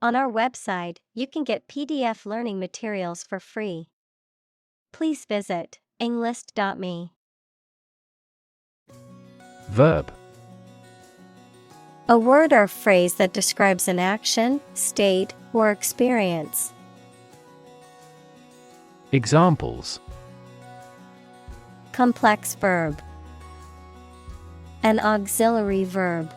On our website, you can get PDF learning materials for free. Please visit englist.me. Verb. A word or phrase that describes an action, state, or experience. Examples. Complex verb. An auxiliary verb.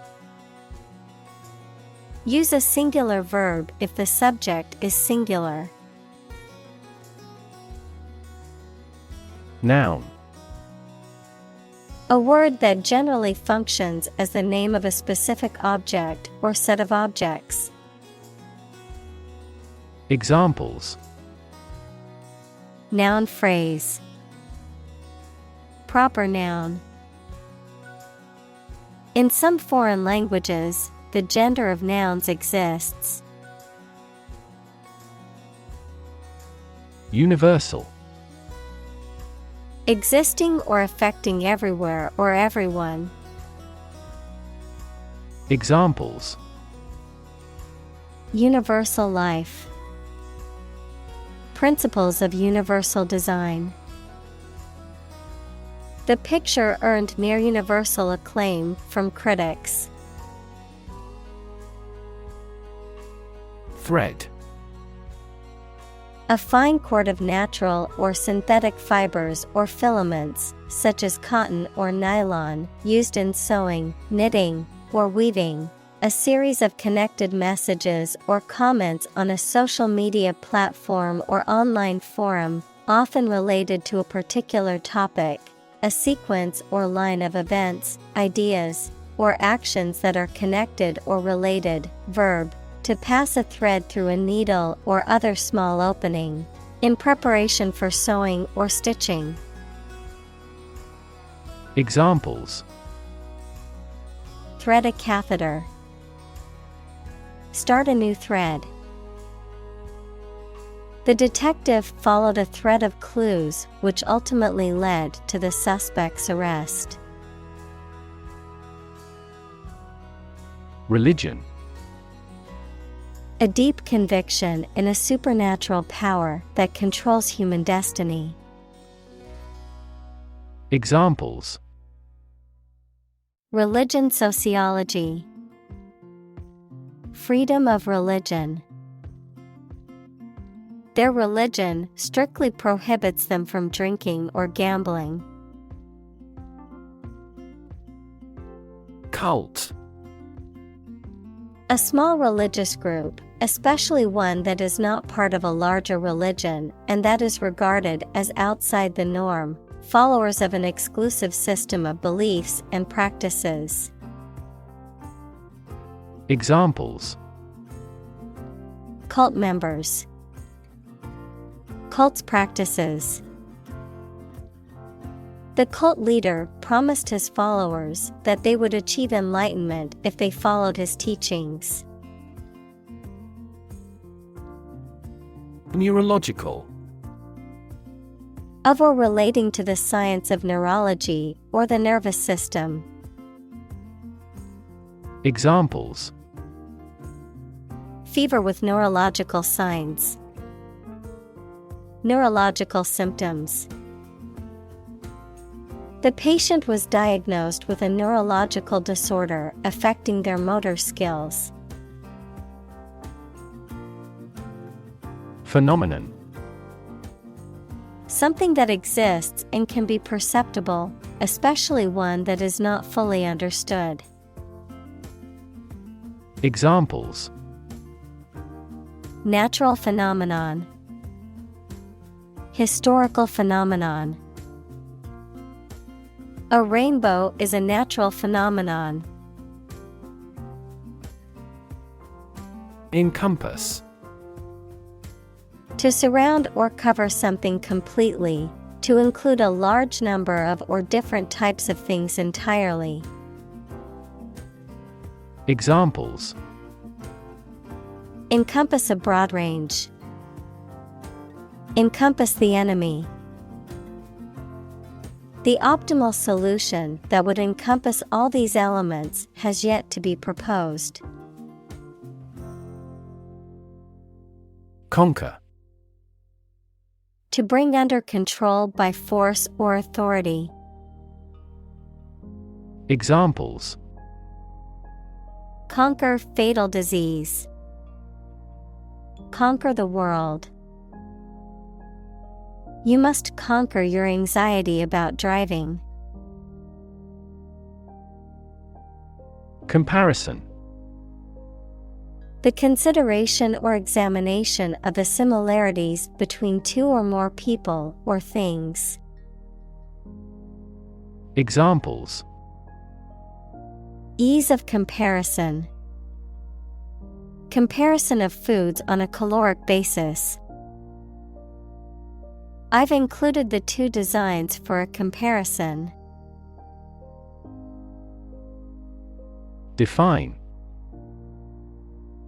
Use a singular verb if the subject is singular. Noun. A word that generally functions as the name of a specific object or set of objects. Examples. Noun phrase. Proper noun. In some foreign languages, the gender of nouns exists. Universal. Existing or affecting everywhere or everyone. Examples. Universal life. Principles of universal design. The picture earned near universal acclaim from critics. Thread. A fine cord of natural or synthetic fibers or filaments, such as cotton or nylon, used in sewing, knitting, or weaving. A series of connected messages or comments on a social media platform or online forum, often related to a particular topic. A sequence or line of events, ideas, or actions that are connected or related. Verb. To pass a thread through a needle or other small opening. In preparation for sewing or stitching. Examples. Thread a catheter. Start a new thread. The detective followed a thread of clues which ultimately led to the suspect's arrest. Religion. A deep conviction in a supernatural power that controls human destiny. Examples. Religion sociology. Freedom of religion. Their religion strictly prohibits them from drinking or gambling. Cult. A small religious group, especially one that is not part of a larger religion and that is regarded as outside the norm, followers of an exclusive system of beliefs and practices. Examples. Cult members. Cult's practices. The cult leader promised his followers that they would achieve enlightenment if they followed his teachings. Neurological. Of or relating to the science of neurology or the nervous system. Examples. Fever with neurological signs. Neurological symptoms. The patient was diagnosed with a neurological disorder affecting their motor skills. Phenomenon. Something that exists and can be perceptible, especially one that is not fully understood. Examples. Natural phenomenon. Historical phenomenon. A rainbow is a natural phenomenon. Encompass. To surround or cover something completely, to include a large number of or different types of things entirely. Examples. Encompass a broad range. Encompass the enemy. The optimal solution that would encompass all these elements has yet to be proposed. Conquer. To bring under control by force or authority. Examples: Conquer fatal disease. Conquer the world. You must conquer your anxiety about driving. Comparison. The consideration or examination of the similarities between two or more people or things. Examples: Ease of comparison. Comparison of foods on a caloric basis. I've included the two designs for a comparison. Define.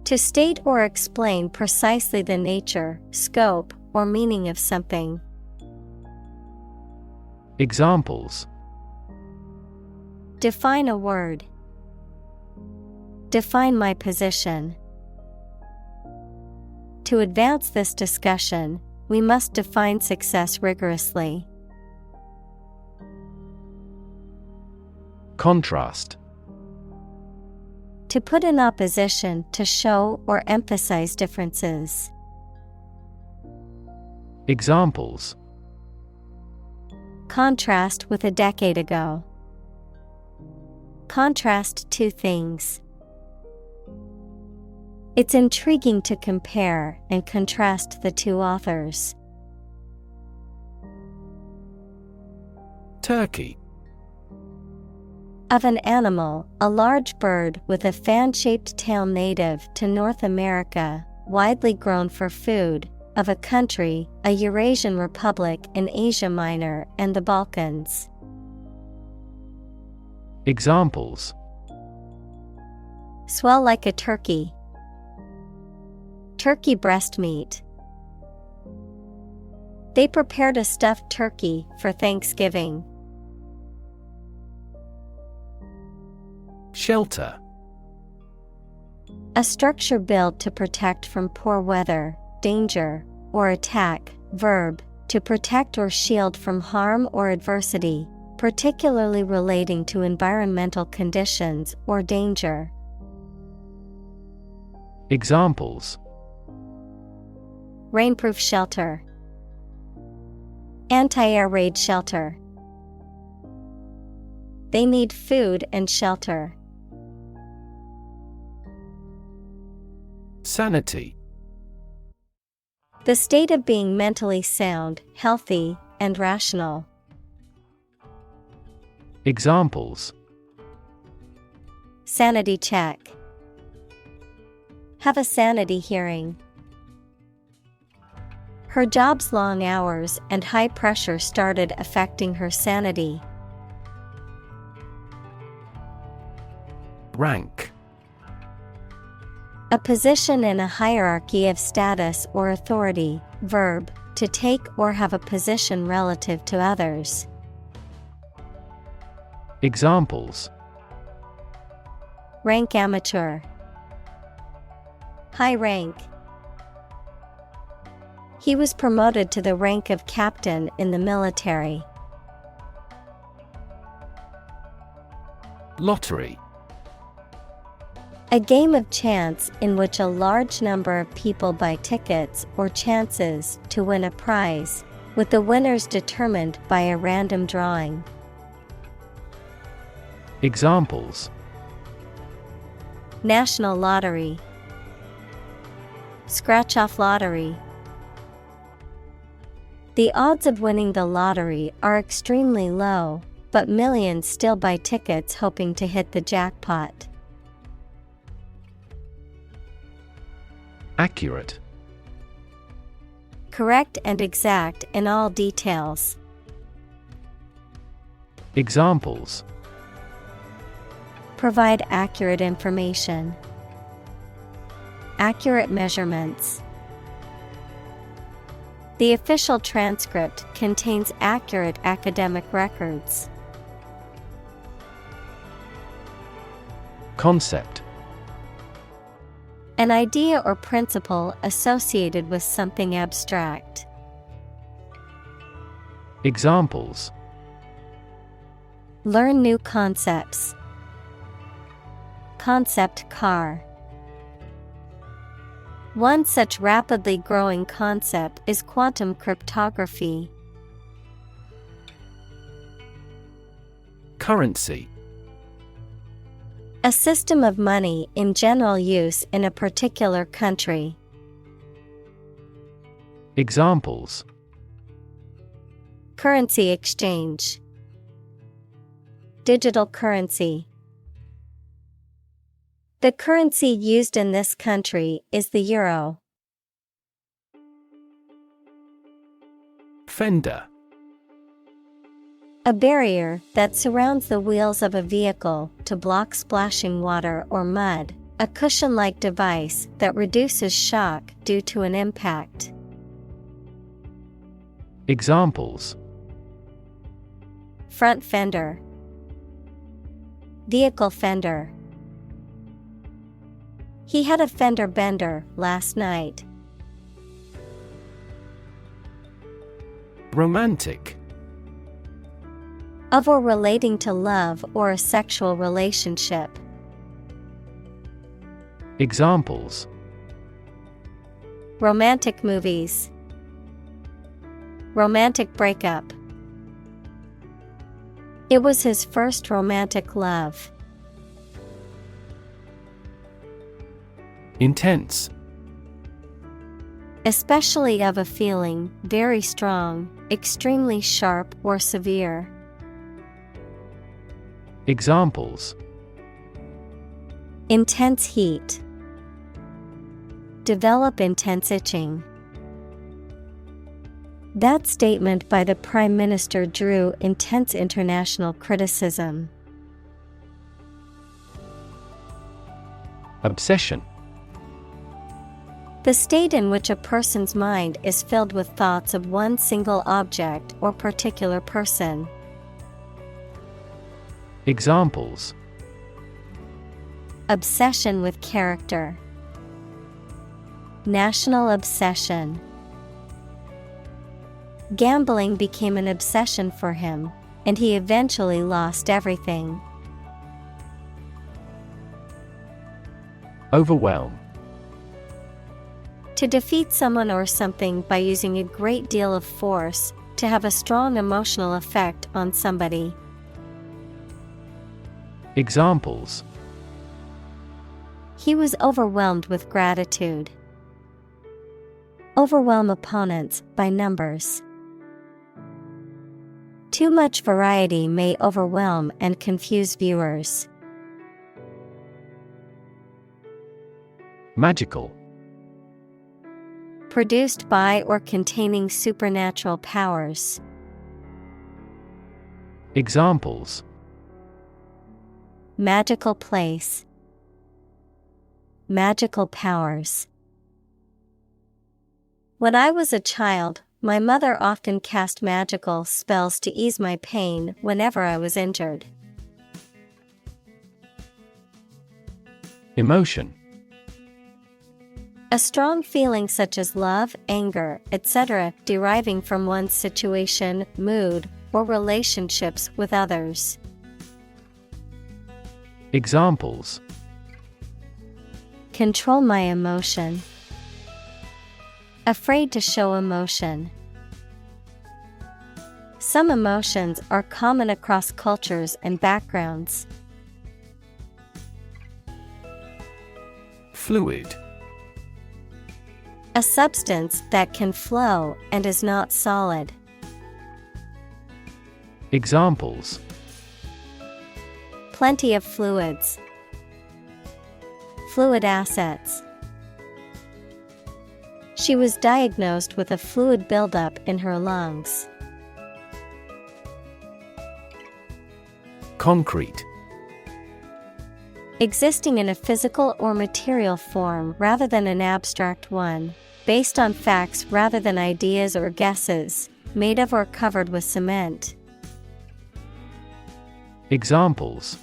To state or explain precisely the nature, scope, or meaning of something. Examples: Define a word. Define my position. To advance this discussion, we must define success rigorously. Contrast. To put in opposition to show or emphasize differences. Examples: Contrast with a decade ago. Contrast two things. It's intriguing to compare and contrast the two authors. Turkey. Of an animal, a large bird with a fan-shaped tail native to North America, widely grown for food. Of a country, a Eurasian republic in Asia Minor and the Balkans. Examples: Swell like a turkey. Turkey breast meat. They prepared a stuffed turkey for Thanksgiving. Shelter. A structure built to protect from poor weather, danger, or attack. Verb, to protect or shield from harm or adversity, particularly relating to environmental conditions or danger. Examples: Rainproof shelter. Anti-air raid shelter. They need food and shelter. Sanity. The state of being mentally sound, healthy, and rational. Examples: Sanity check. Have a sanity hearing. Her job's long hours and high pressure started affecting her sanity. Rank. A position in a hierarchy of status or authority. Verb, to take or have a position relative to others. Examples: Rank amateur. High rank. He was promoted to the rank of captain in the military. Lottery. A game of chance in which a large number of people buy tickets or chances to win a prize, with the winners determined by a random drawing. Examples: National lottery. Scratch-off lottery. The odds of winning the lottery are extremely low, but millions still buy tickets hoping to hit the jackpot. Accurate. Correct and exact in all details. Examples: Provide accurate information. Accurate measurements. The official transcript contains accurate academic records. Concept. An idea or principle associated with something abstract. Examples: Learn new concepts. Concept car. One such rapidly growing concept is quantum cryptography. Currency. A system of money in general use in a particular country. Examples: Currency exchange. Digital currency. The currency used in this country is the euro. Fender. A barrier that surrounds the wheels of a vehicle to block splashing water or mud, a cushion-like device that reduces shock due to an impact. Examples: Front fender. Vehicle fender. He had a fender bender last night. Romantic. Of or relating to love or a sexual relationship. Examples: Romantic movies. Romantic breakup. It was his first romantic love. Intense. Especially of a feeling, very strong, extremely sharp or severe. Examples: Intense heat. Develop intense itching. That statement by the Prime Minister drew intense international criticism. Obsession. The state in which a person's mind is filled with thoughts of one single object or particular person. Examples: Obsession with character. National obsession. Gambling became an obsession for him, and he eventually lost everything. Overwhelm. To defeat someone or something by using a great deal of force, to have a strong emotional effect on somebody. Examples: He was overwhelmed with gratitude. Overwhelm opponents by numbers. Too much variety may overwhelm and confuse viewers. Magical. Produced by or containing supernatural powers. Examples: Magical place. Magical powers. When I was a child, my mother often cast magical spells to ease my pain whenever I was injured. Emotion. A strong feeling such as love, anger, etc., deriving from one's situation, mood, or relationships with others. Examples: Control my emotion. Afraid to show emotion. Some emotions are common across cultures and backgrounds. Fluid. A substance that can flow and is not solid. Examples: Plenty of fluids. Fluid assets. She was diagnosed with a fluid buildup in her lungs. Concrete. Existing in a physical or material form rather than an abstract one, based on facts rather than ideas or guesses, made of or covered with cement. Examples: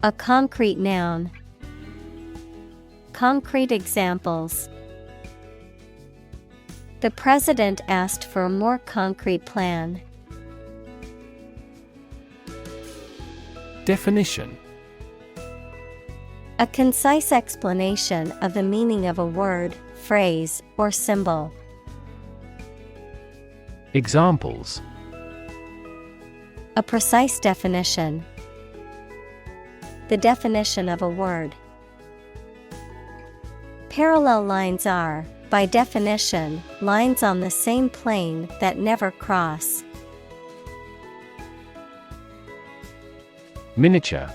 A concrete noun. Concrete examples. The president asked for a more concrete plan. Definition. A concise explanation of the meaning of a word, phrase, or symbol. Examples. A precise definition. The definition of a word. Parallel lines are, by definition, lines on the same plane that never cross. Miniature.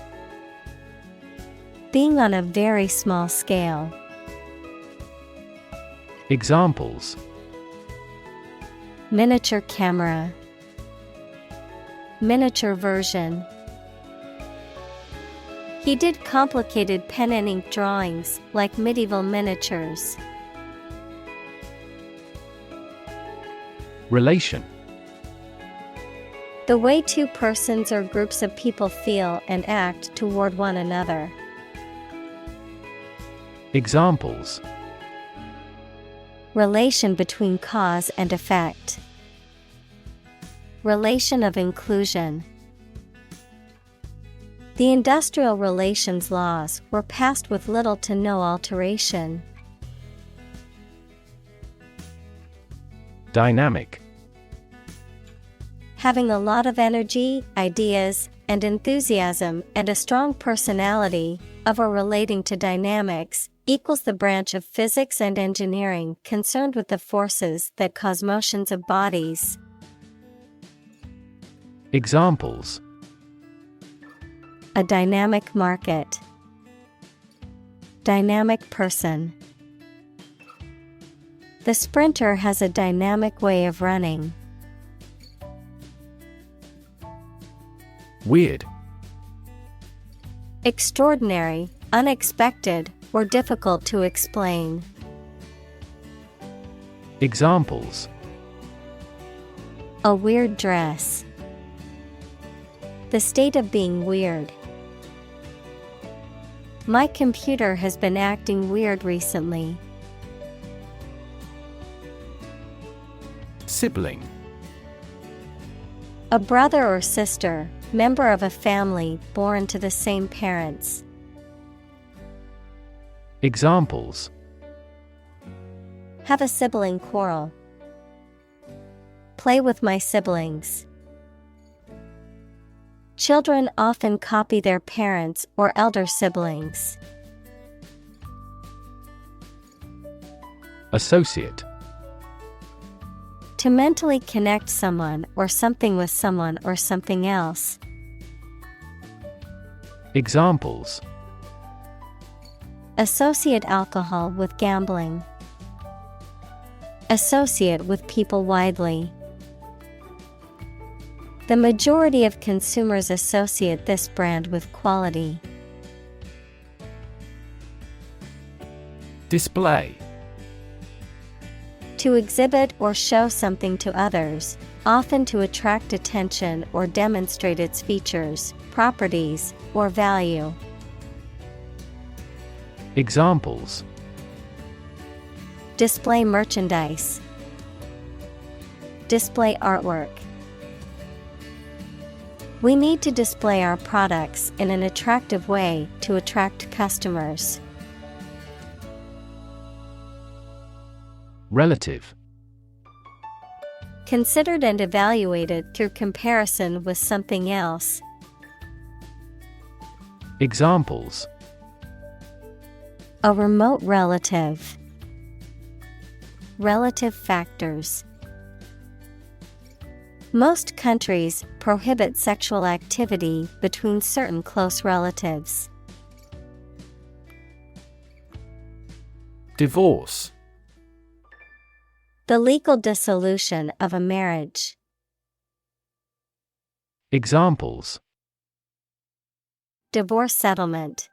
Being on a very small scale. Examples. Miniature camera. Miniature version. He did complicated pen and ink drawings like medieval miniatures. Relation. The way two persons or groups of people feel and act toward one another. Examples. Relation between cause and effect. Relation of inclusion. The industrial relations laws were passed with little to no alteration. Dynamic. Having a lot of energy, ideas, and enthusiasm and a strong personality, of or relating to dynamics, equals the branch of physics and engineering concerned with the forces that cause motions of bodies. Examples. A dynamic market. Dynamic person. The sprinter has a dynamic way of running. Weird. Extraordinary, unexpected, or difficult to explain. Examples. A weird dress. The state of being weird. My computer has been acting weird recently. Sibling. A brother or sister, member of a family born to the same parents. Examples. Have a sibling quarrel. Play with my siblings. Children often copy their parents or elder siblings. Associate. To mentally connect someone or something with someone or something else. Examples. Associate alcohol with gambling. Associate with people widely. The majority of consumers associate this brand with quality. Display. To exhibit or show something to others, often to attract attention or demonstrate its features, properties, or value. Examples. Display merchandise. Display artwork. We need to display our products in an attractive way to attract customers. Relative. Considered and evaluated through comparison with something else. Examples. A remote relative. Relative factors. Most countries prohibit sexual activity between certain close relatives. Divorce. The legal dissolution of a marriage. Examples. Divorce settlement.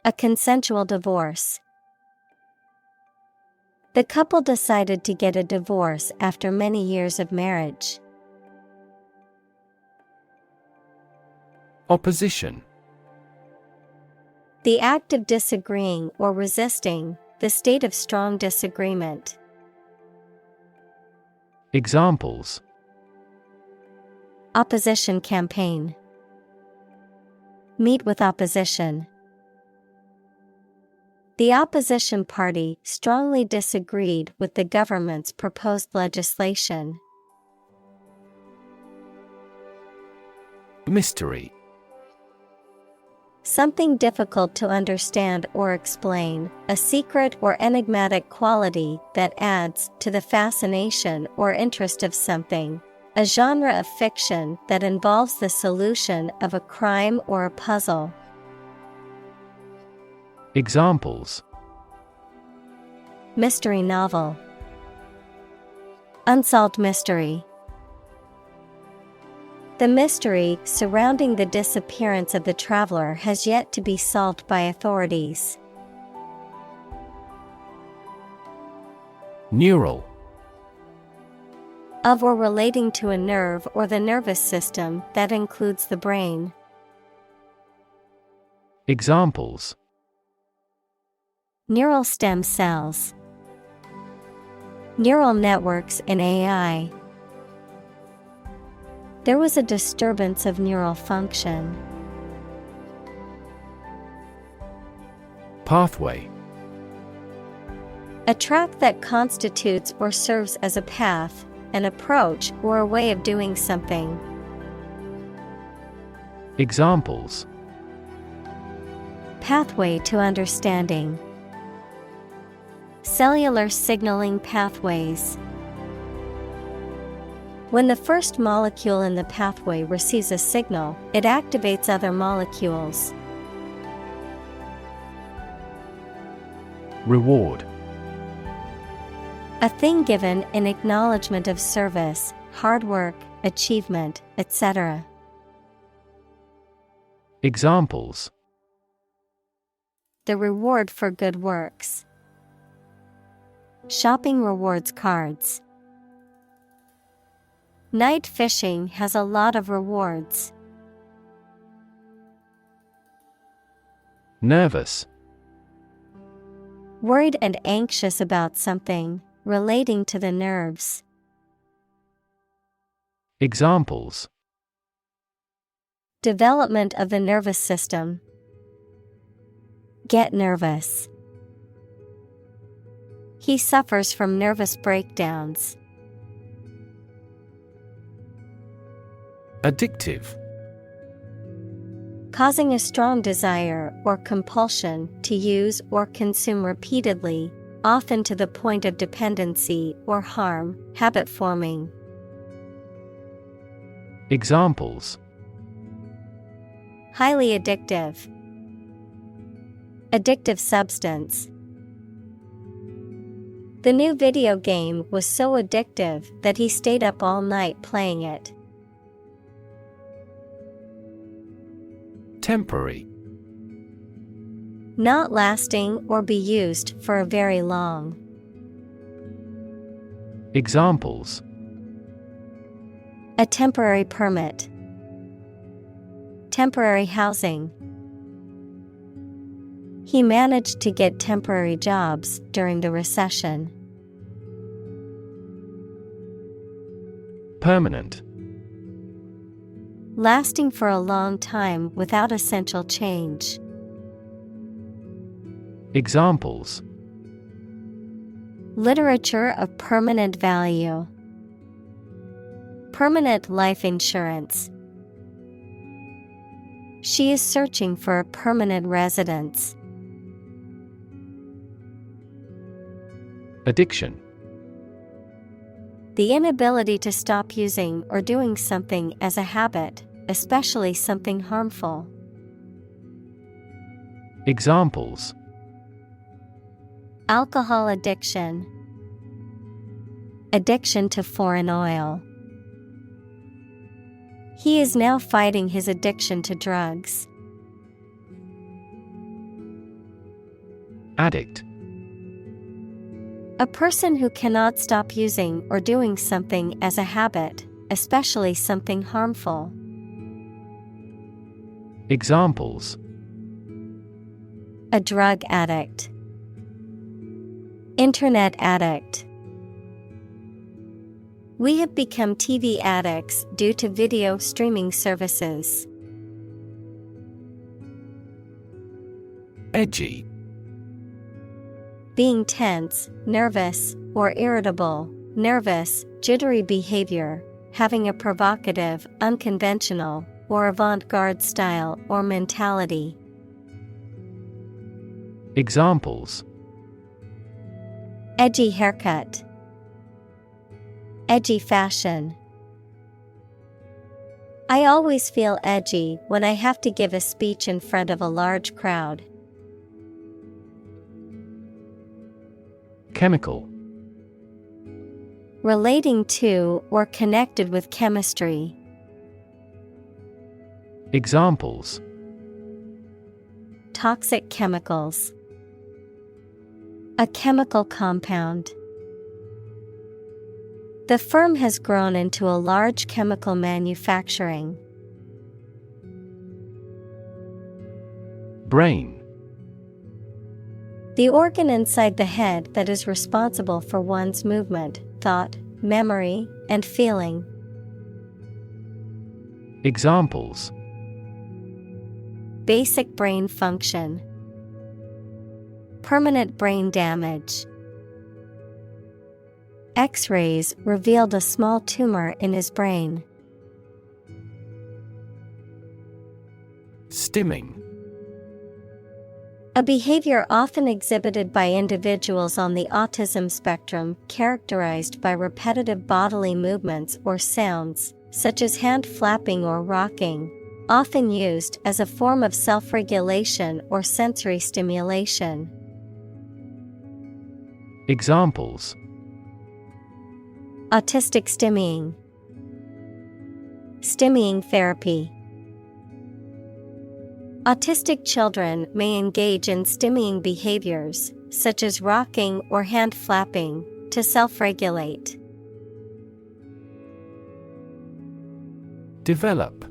A consensual divorce. The couple decided to get a divorce after many years of marriage. Opposition. The act of disagreeing or resisting, the state of strong disagreement. Examples: Opposition campaign. Meet with opposition. The opposition party strongly disagreed with the government's proposed legislation. Mystery. Something difficult to understand or explain, a secret or enigmatic quality that adds to the fascination or interest of something. A genre of fiction that involves the solution of a crime or a puzzle. Examples: Mystery novel. Unsolved mystery. The mystery surrounding the disappearance of the traveler has yet to be solved by authorities. Neural. Of or relating to a nerve or the nervous system that includes the brain. Examples: Neural stem cells. Neural networks in AI. There was a disturbance of neural function. Pathway. A track that constitutes or serves as a path, an approach or a way of doing something. Examples: Pathway to understanding. Cellular signaling pathways. When the first molecule in the pathway receives a signal, it activates other molecules. Reward. A thing given in acknowledgement of service, hard work, achievement, etc. Examples: The reward for good works. Shopping rewards cards. Night fishing has a lot of rewards. Nervous. Worried and anxious about something, relating to the nerves. Examples: Development of the nervous system. Get nervous. He suffers from nervous breakdowns. Addictive. Causing a strong desire or compulsion to use or consume repeatedly, often to the point of dependency or harm, habit forming. Examples: Highly addictive. Addictive substance. The new video game was so addictive that he stayed up all night playing it. Temporary. Not lasting or be used for a very long. Examples: A temporary permit. Temporary housing. He managed to get temporary jobs during the recession. Permanent. Lasting for a long time without essential change. Examples: Literature of permanent value. Permanent life insurance. She is searching for a permanent residence. Addiction. The inability to stop using or doing something as a habit, especially something harmful. Examples: Alcohol addiction. Addiction to foreign oil. He is now fighting his addiction to drugs. Addict. A person who cannot stop using or doing something as a habit, especially something harmful. Examples: A drug addict. Internet addict. We have become TV addicts due to video streaming services. Edgy. Being tense, nervous, or irritable. Nervous, jittery behavior, having a provocative, unconventional, or avant-garde style or mentality. Examples: Edgy haircut. Edgy fashion. I always feel edgy when I have to give a speech in front of a large crowd. Chemical. Relating to or connected with chemistry. Examples: Toxic chemicals. A chemical compound. The firm has grown into a large chemical manufacturing. Brain. The organ inside the head that is responsible for one's movement, thought, memory, and feeling. Examples: Basic brain function. Permanent brain damage. X-rays revealed a small tumor in his brain. Stimming. A behavior often exhibited by individuals on the autism spectrum characterized by repetitive bodily movements or sounds, such as hand flapping or rocking, often used as a form of self-regulation or sensory stimulation. Examples: Autistic stimming. Stimming therapy. Autistic children may engage in stimming behaviors, such as rocking or hand flapping, to self-regulate. Develop.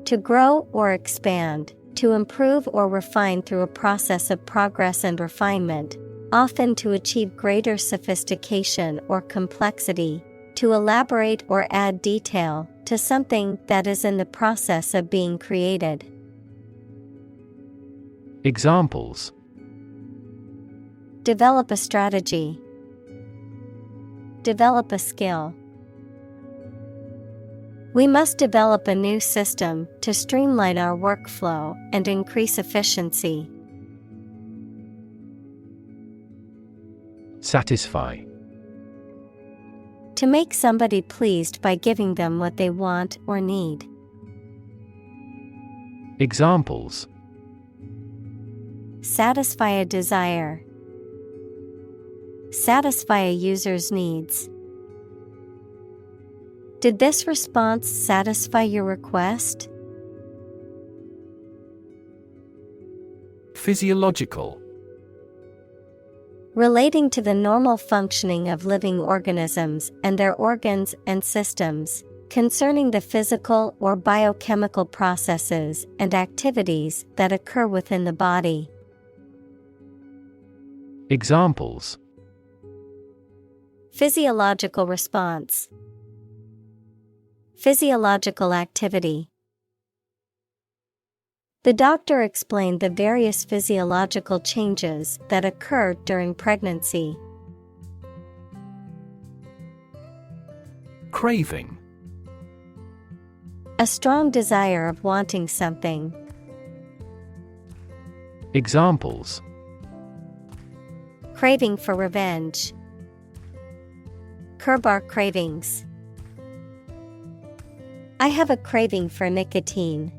To grow or expand, to improve or refine through a process of progress and refinement, often to achieve greater sophistication or complexity, to elaborate or add detail to something that is in the process of being created. Examples: Develop a strategy. Develop a skill. We must develop a new system to streamline our workflow and increase efficiency. Satisfy. To make somebody pleased by giving them what they want or need. Examples: Satisfy a desire. Satisfy a user's needs. Did this response satisfy your request? Physiological. Relating to the normal functioning of living organisms and their organs and systems, concerning the physical or biochemical processes and activities that occur within the body. Examples: Physiological response. Physiological activity. The doctor explained the various physiological changes that occur during pregnancy. Craving. A strong desire of wanting something. Examples: Craving for revenge. Curb our cravings. I have a craving for nicotine.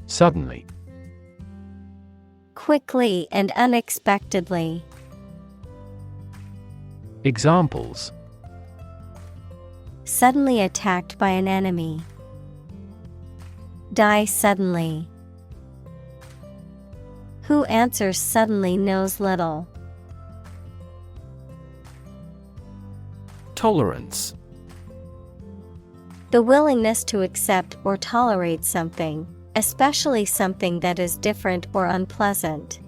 Suddenly. Quickly and unexpectedly. Examples: Suddenly attacked by an enemy. Die suddenly. Who answers suddenly knows little. Tolerance. The willingness to accept or tolerate something, especially something that is different or unpleasant.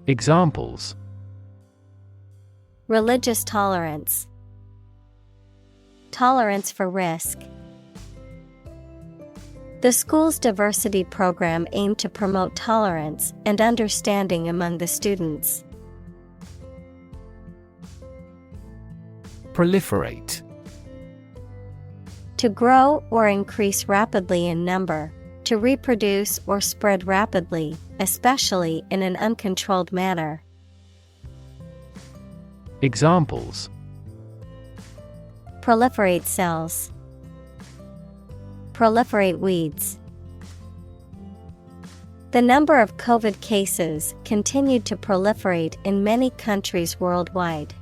Examples: Religious tolerance. Tolerance for risk. The school's diversity program aimed to promote tolerance and understanding among the students. Proliferate. To grow or increase rapidly in number, to reproduce or spread rapidly, especially in an uncontrolled manner. Examples: Proliferate cells. Proliferate weeds. The number of COVID cases continued to proliferate in many countries worldwide.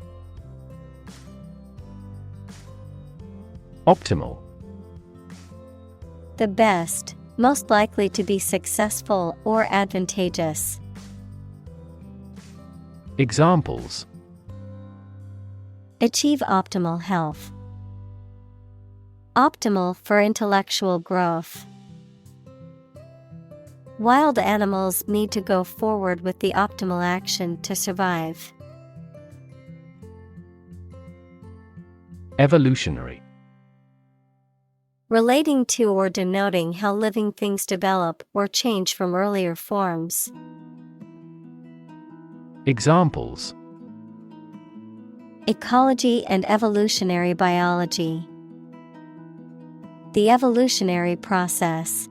Optimal. The best, most likely to be successful or advantageous. Examples: Achieve optimal health. Optimal for intellectual growth. Wild animals need to go forward with the optimal action to survive. Evolutionary. Relating to or denoting how living things develop or change from earlier forms. Examples: Ecology and evolutionary biology. The evolutionary process.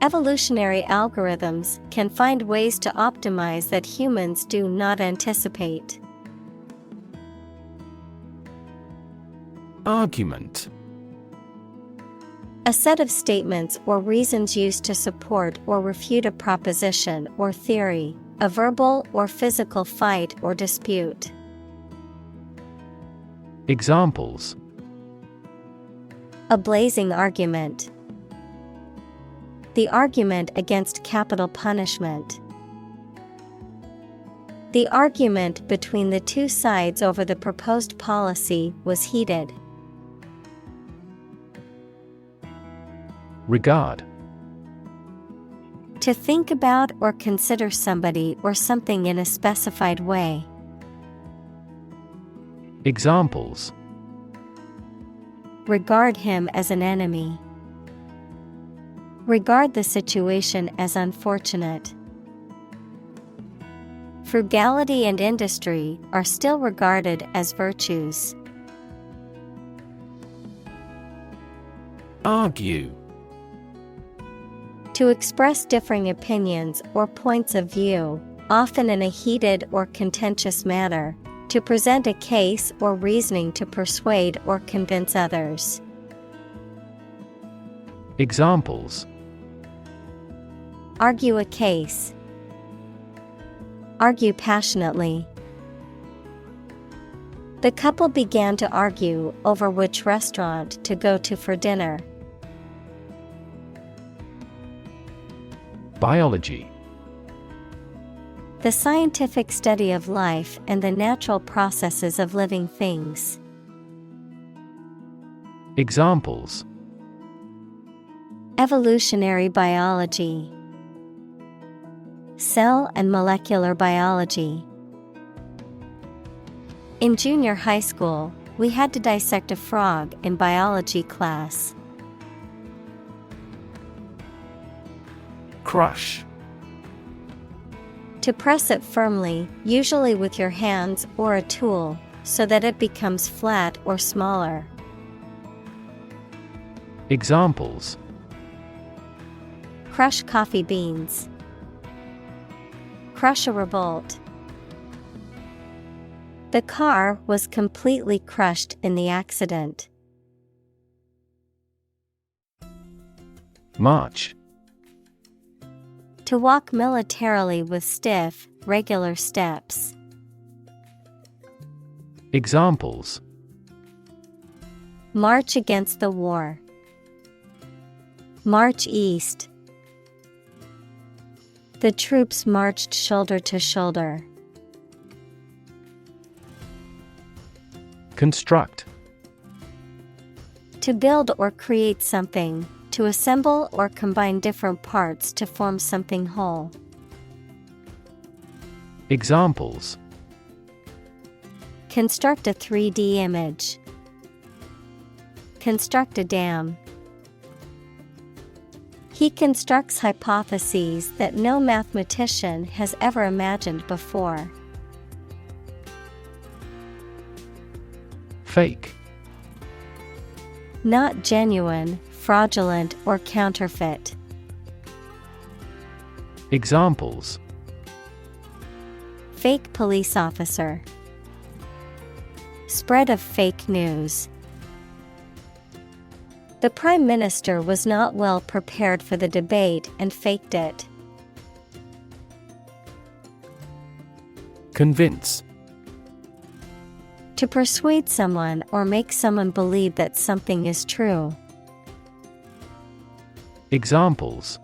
Evolutionary algorithms can find ways to optimize that humans do not anticipate. Argument. A set of statements or reasons used to support or refute a proposition or theory, a verbal or physical fight or dispute. Examples: A blazing argument. The argument against capital punishment. The argument between the two sides over the proposed policy was heated. Regard. To think about or consider somebody or something in a specified way. Examples: Regard him as an enemy. Regard the situation as unfortunate. Frugality and industry are still regarded as virtues. Argue. To express differing opinions or points of view, often in a heated or contentious manner, to present a case or reasoning to persuade or convince others. Examples: Argue a case. Argue passionately. The couple began to argue over which restaurant to go to for dinner. Biology. The scientific study of life and the natural processes of living things. Examples: Evolutionary biology. Cell and molecular biology. In junior high school, we had to dissect a frog in biology class. Crush. To press it firmly, usually with your hands or a tool, so that it becomes flat or smaller. Examples: Crush coffee beans. Crush a revolt. The car was completely crushed in the accident. March. To walk militarily with stiff, regular steps. Examples: March against the war. March east. The troops marched shoulder to shoulder. Construct. To build or create something, to assemble or combine different parts to form something whole. Examples: Construct a 3D image. Construct a dam. He constructs hypotheses that no mathematician has ever imagined before. Fake. Not genuine, fraudulent, or counterfeit. Examples: Fake police officer. Spread of fake news. The Prime Minister was not well prepared for the debate and faked it. Convince. To persuade someone or make someone believe that something is true. Examples: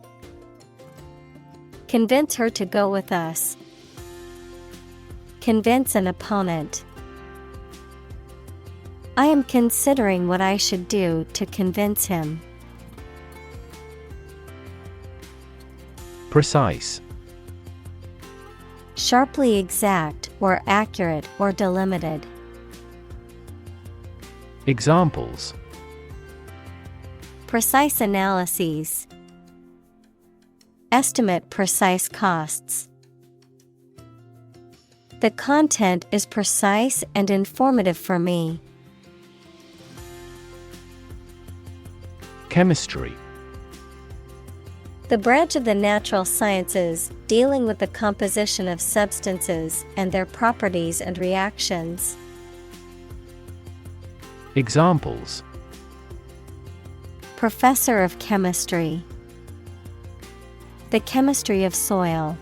Convince her to go with us. Convince an opponent. I am considering what I should do to convince him. Precise. Sharply exact or accurate or delimited. Examples: Precise analyses. Estimate precise costs. The content is precise and informative for me. Chemistry. The branch of the natural sciences dealing with the composition of substances and their properties and reactions. Examples: Professor of chemistry. The chemistry of soil.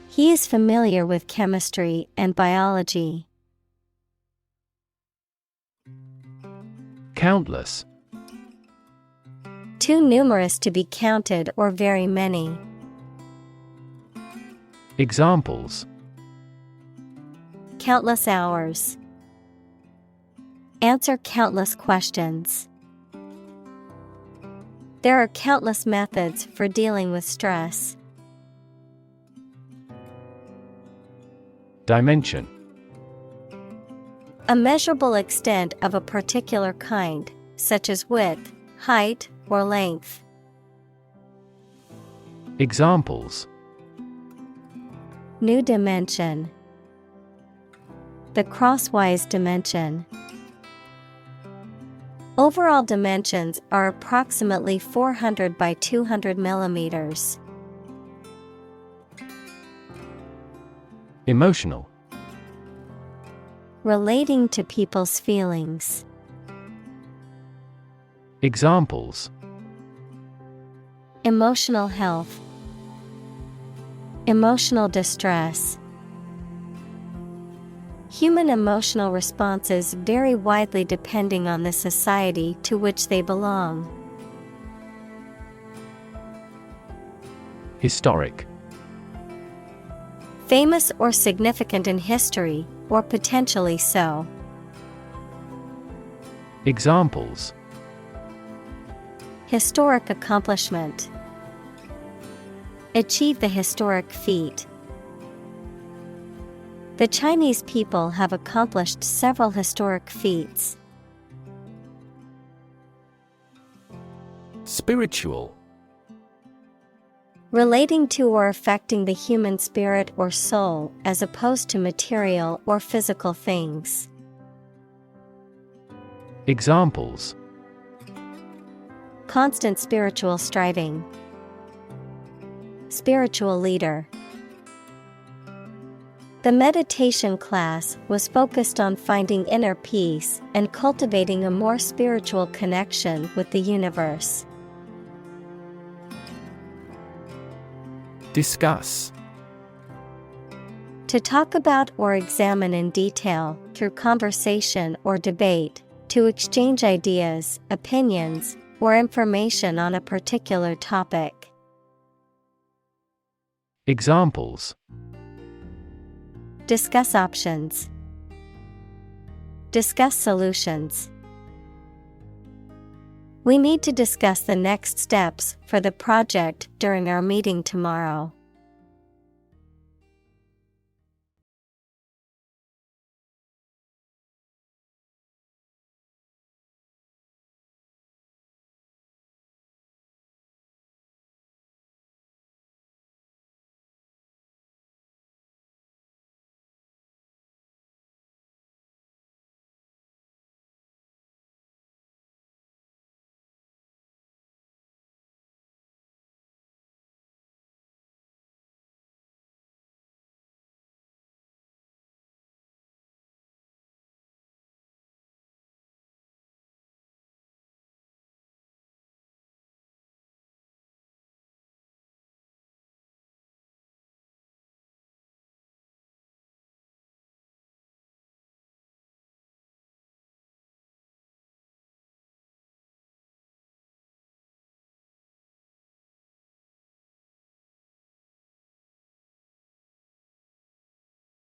He is familiar with chemistry and biology. Countless. Too numerous to be counted or very many. Examples: Countless hours. Answer countless questions. There are countless methods for dealing with stress. Dimension. A measurable extent of a particular kind, such as width, height, or length. Examples: New dimension. The crosswise dimension. Overall dimensions are approximately 400 by 200 millimeters. Emotional. Relating to people's feelings. Examples: Emotional health. Emotional distress. Human emotional responses vary widely depending on the society to which they belong. Historic. Famous or significant in history, or potentially so. Examples: Historic accomplishment. Achieve the historic feat. The Chinese people have accomplished several historic feats. Spiritual. Relating to or affecting the human spirit or soul as opposed to material or physical things. Examples: Constant spiritual striving. Spiritual leader. The meditation class was focused on finding inner peace and cultivating a more spiritual connection with the universe. Discuss. To talk about or examine in detail, through conversation or debate, to exchange ideas, opinions, or information on a particular topic. Examples: Discuss options. Discuss solutions. We need to discuss the next steps for the project during our meeting tomorrow.